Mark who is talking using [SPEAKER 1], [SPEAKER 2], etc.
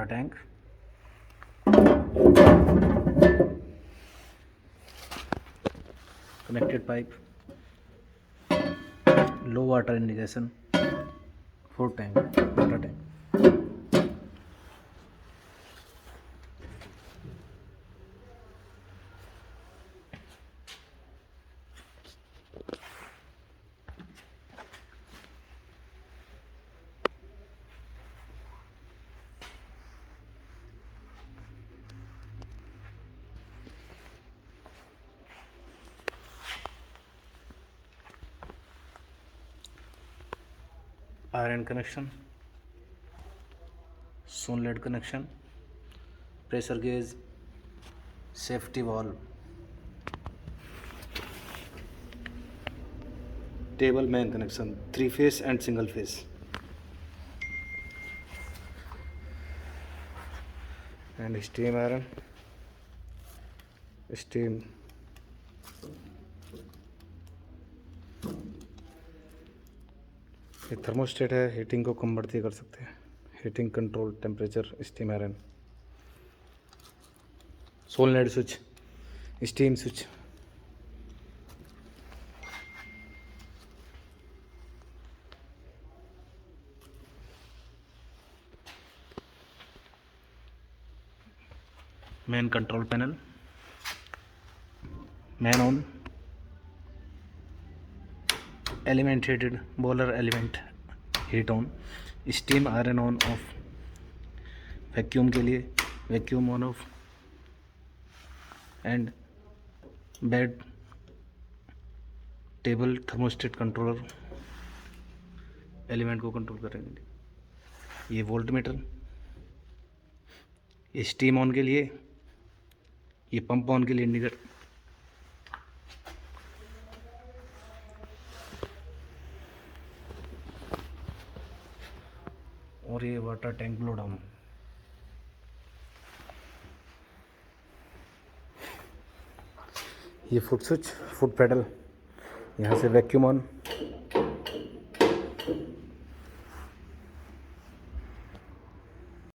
[SPEAKER 1] Water tank, connected pipe, low water indication, food tank, water tank. Iron connection, inlet connection, pressure gauge, safety valve, table main connection, 3-phase and single phase, and steam iron, steam, ये thermostat है, heating को कम बढ़ती कर सकते हैं, heating control temperature, steam iron, solenoid switch, steam switch, main control panel, main on, element heated, boiler element heat on, steam iron on off, vacuum के लिए vacuum on off, and bed table thermostat controller element को control करेंगे। ये voltmeter, ये steam on के लिए, ये pump on के लिए इंडिकेटर, और ये वाटर टैंक ब्लो डाउन। ये फुट स्विच, फुट पेडल, यहाँ से वैक्यूम ऑन,